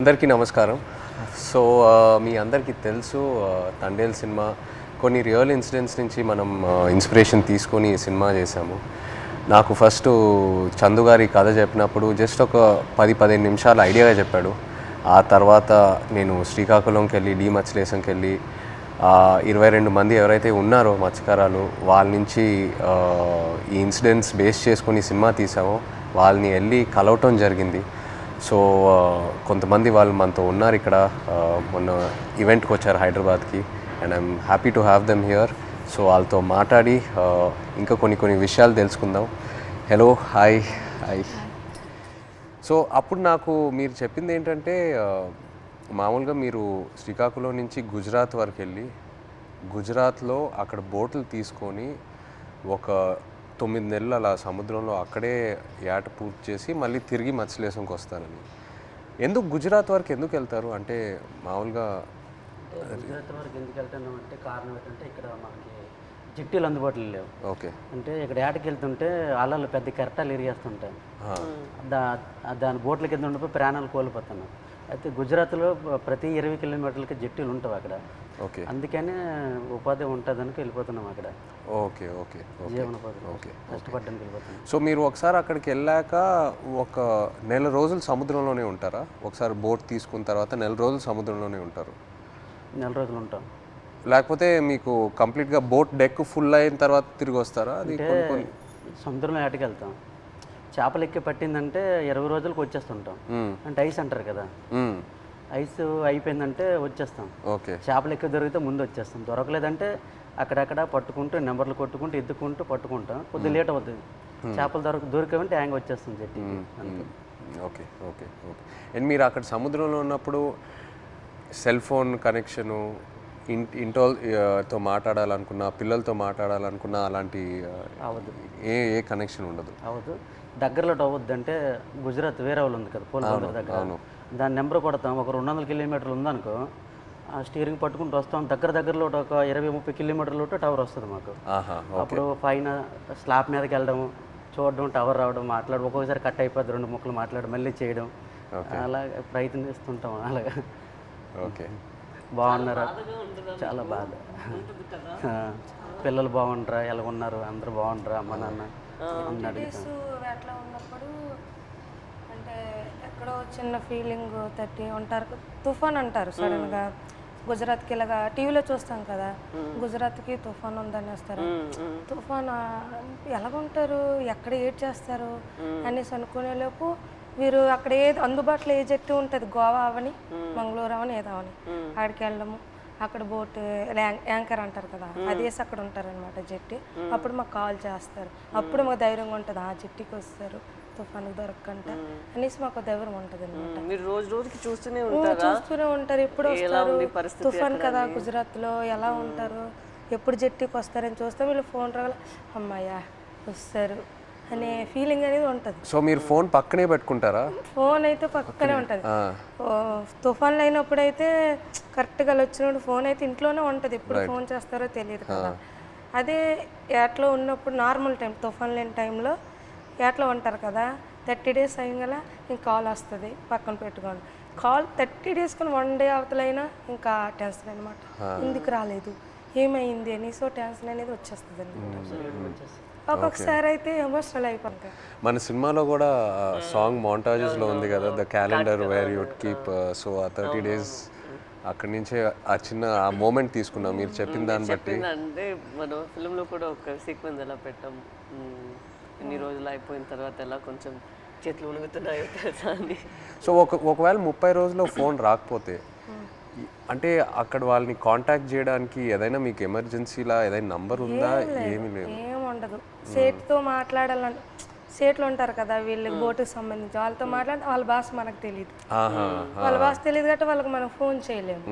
అందరికీ నమస్కారం. సో మీ అందరికీ తెలుసు తండేల్ సినిమా కొన్ని రియల్ ఇన్సిడెంట్స్ నుంచి మనం ఇన్స్పిరేషన్ తీసుకొని ఈ సినిమా చేశాము. నాకు ఫస్ట్ చందు గారి కథ చెప్పినప్పుడు జస్ట్ ఒక 10-15 నిమిషాలు ఐడియాగా చెప్పాడు. ఆ తర్వాత నేను శ్రీకాకుళంకి వెళ్ళి మత్స్యలేశంకి వెళ్ళి 22 మంది ఎవరైతే ఉన్నారో మత్స్యకారాలు వాళ్ళ నుంచి ఈ ఇన్సిడెంట్స్ బేస్ చేసుకొని సినిమా తీసామో వాళ్ళని వెళ్ళి కలవటం జరిగింది. సో కొంతమంది వాళ్ళు మనతో ఉన్నారు ఇక్కడ, మొన్న ఈవెంట్కి వచ్చారు హైదరాబాద్కి, and I'm happy to have them here. So వాళ్ళతో మాట్లాడి ఇంకా కొన్ని విషయాలు తెలుసుకుందాం. Hello, hi. సో అప్పుడు నాకు మీరు చెప్పింది ఏంటంటే మామూలుగా మీరు శ్రీకాకుళం నుంచి గుజరాత్ వరకు వెళ్ళి గుజరాత్లో అక్కడ బోట్లు తీసుకొని ఒక 9 నెలలు అలా సముద్రంలో అక్కడే ఏట పూర్తి చేసి మళ్ళీ తిరిగి మత్స్యలేశంకి వస్తారని. ఎందుకు గుజరాత్ వరకు ఎందుకు వెళ్తారు? అంటే మామూలుగా గుజరాత్ వరకు ఎందుకు వెళ్తున్నాం అంటే కారణం ఏంటంటే ఇక్కడ మనకి జిట్టీలు అందుబాటులో లేవు. ఓకే. అంటే ఇక్కడ ఏటకి వెళ్తుంటే అలలు పెద్ద కెరటాలు ఇరిగేస్తుంటాయి. దాని బోట్ల కింద ఉండిపోయి ప్రాణాలు కోల్పోతున్నాం. అయితే గుజరాత్లో ప్రతి 20 కిలోమీటర్లకి జట్టీలు ఉంటాయి అక్కడ. ఓకే. అందుకనే ఉపాధి ఉంటుందని వెళ్ళిపోతున్నాం అక్కడ. ఓకే. జీవనోపాధి కష్టపడ్డానికి వెళ్ళిపోతున్నాం. సో మీరు ఒకసారి అక్కడికి వెళ్ళాక ఒక నెల రోజులు సముద్రంలోనే ఉంటారా? ఒకసారి బోట్ తీసుకున్న తర్వాత నెల రోజులు సముద్రంలోనే ఉంటారు? నెల రోజులు ఉంటాం. లేకపోతే మీకు కంప్లీట్గా బోట్ డెక్ ఫుల్ అయిన తర్వాత తిరిగి వస్తారా? అది సముద్రంలో ఏటకి వెళ్తాం. చేపలు ఎక్కి పట్టిందంటే 20 రోజులకు వచ్చేస్తుంటాం. అంటే ఐస్ అంటారు కదా, ఐస్ అయిపోయిందంటే వచ్చేస్తాం. ఓకే. చేపలు ఎక్కి దొరికితే ముందు వచ్చేస్తాం. దొరకలేదంటే అక్కడక్కడ పట్టుకుంటూ నెంబర్లు కొట్టుకుంటూ ఎత్తుకుంటూ పట్టుకుంటాం. కొద్దిగా లేట్ అవుతుంది. చేపలు దొరికామంటే హ్యాంగ్ వచ్చేస్తుంది జట్టి. ఓకే. అండ్ మీరు అక్కడ సముద్రంలో ఉన్నప్పుడు సెల్ ఫోన్ కనెక్షను, ఇంటితో మాట్లాడాలనుకున్నా, పిల్లలతో మాట్లాడాలనుకున్నా అలాంటి అవ్వదు. ఏ కనెక్షన్ ఉండదు? అవ్వదు. దగ్గరలో అవ్వద్దు. అంటే గుజరాత్ వేరే వాళ్ళు ఉంది కదా పోలవరం దగ్గర, దాని నెంబర్ కొడతాం. ఒక 200 కిలోమీటర్లు ఉందనుకో, ఆ స్టీరింగ్ పట్టుకుంటూ వస్తాం. దగ్గరలో ఒక 20-30 కిలోమీటర్లు టవర్ వస్తుంది మాకు. అప్పుడు పైన స్లాబ్ మీదకి వెళ్ళడం, చూడడం, టవర్ రావడం, మాట్లాడడం. ఒక్కొక్కసారి కట్ అయిపోద్ది, 2 ముక్కలు మాట్లాడడం, మళ్ళీ చేయడం, అలా ప్రయత్నిస్తుంటాం. అలాగా. ఓకే. బాగున్నారా? చాలా బాధ. పిల్లలు బాగుంటారా, ఎలా ఉన్నారు, అందరూ బాగుంటారా, అమ్మ నాన్న అట్లా ఉన్నప్పుడు అంటే ఎక్కడో చిన్న ఫీలింగ్ తట్టి ఉంటారు. తుఫాన్ అంటారు సడన్గా. గుజరాత్కి ఇలాగా టీవీలో చూస్తాం కదా, గుజరాత్కి తుఫాన్ ఉందని వస్తారు. తుఫాన్ ఎలాగుంటారు, ఎక్కడ ఏడ్ చేస్తారు అనేసి అనుకునేలోపు వీరు అక్కడ ఏది అందుబాటులో ఏ జట్టు ఉంటుంది, గోవా అవని మంగళూరు అవని ఏదో అవని, అక్కడికి వెళ్ళడము. అక్కడ బోట్ యాంకర్ అంటారు కదా, అదేసి అక్కడ ఉంటారనమాట జట్టి. అప్పుడు మాకు కాల్ చేస్తారు. అప్పుడు మాకు ధైర్యంగా ఉంటుంది, ఆ జట్టికి వస్తారు తుఫాను దొరకకంట అనేసి మాకు ధైర్యం ఉంటుంది అనమాట. మీరు రోజుకి చూస్తూనే ఉంటారు. ఎప్పుడు వస్తారు తుఫాన్ కదా, గుజరాత్లో ఎలా ఉంటారు, ఎప్పుడు జట్టికి వస్తారని చూస్తాం. వీళ్ళు ఫోన్ రావాలి, అమ్మాయ్యా వస్తారు అనే ఫీలింగ్ అనేది ఉంటుంది. సో మీరు ఫోన్ పక్కనే పెట్టుకుంటారా? ఫోన్ అయితే పక్కనే ఉంటుంది. తుఫాన్లు అయినప్పుడు అయితే కరెక్ట్గా వచ్చినప్పుడు ఫోన్ అయితే ఇంట్లోనే ఉంటుంది. ఎప్పుడు ఫోన్ చేస్తారో తెలియదు కదా. అదే ఏట్లో ఉన్నప్పుడు నార్మల్ టైం, తుఫాన్ లేని టైంలో ఏట్లో ఉంటారు కదా, 30 డేస్ అయ్యగల ఇంక కాల్ వస్తుంది, పక్కన పెట్టుకోండి. కాల్ 30 డేస్ కానీ 1 డే అవతలైనా ఇంకా టెన్షన్ అనమాట. ఎందుకు రాలేదు, ఏమైంది అని. సో టెన్షన్ అనేది వచ్చేస్తుంది అనమాట. ఒక్కొక్కసారి అయితే ఎమోషనల్ అయిపోతాయి. మన సినిమాలో కూడా సాంగ్ మోంటాజెస్లో ఉంది కదా, the calendar where you'd keep. So ఆ 30 డేస్ అక్కడి నుంచే ఆ చిన్న ఆ మూమెంట్ తీసుకున్నాం మీరు చెప్పిన దాన్ని బట్టి. అంటే మనం ఫిల్మ్లో కూడా ఒక సీక్వెన్స్ ఎలా పెట్టాం, ఇన్ని రోజులు అయిపోయిన తర్వాత ఎలా కొంచెం చేతులు ఉణుగుతున్నాయి అని. సో ఒకవేళ 30 రోజుల్లో ఫోన్ రాకపోతే అంటే అక్కడ వాళ్ళని కాంటాక్ట్ చేయడానికి ఏదైనా మీకు ఎమర్జెన్సీలా ఏదైనా నంబర్ ఉందా? ఏమీ లేదు, ఏముండదు. సేట్తో మాట్లాడాలని, సేట్లు ఉంటారు కదా వీళ్ళకి బోటుకి సంబంధించి, వాళ్ళతో మాట్లాడితే వాళ్ళ భాష మనకు తెలియదు. వాళ్ళ భాష తెలియదు కాబట్టి వాళ్ళకి మనం ఫోన్ చేయలేము.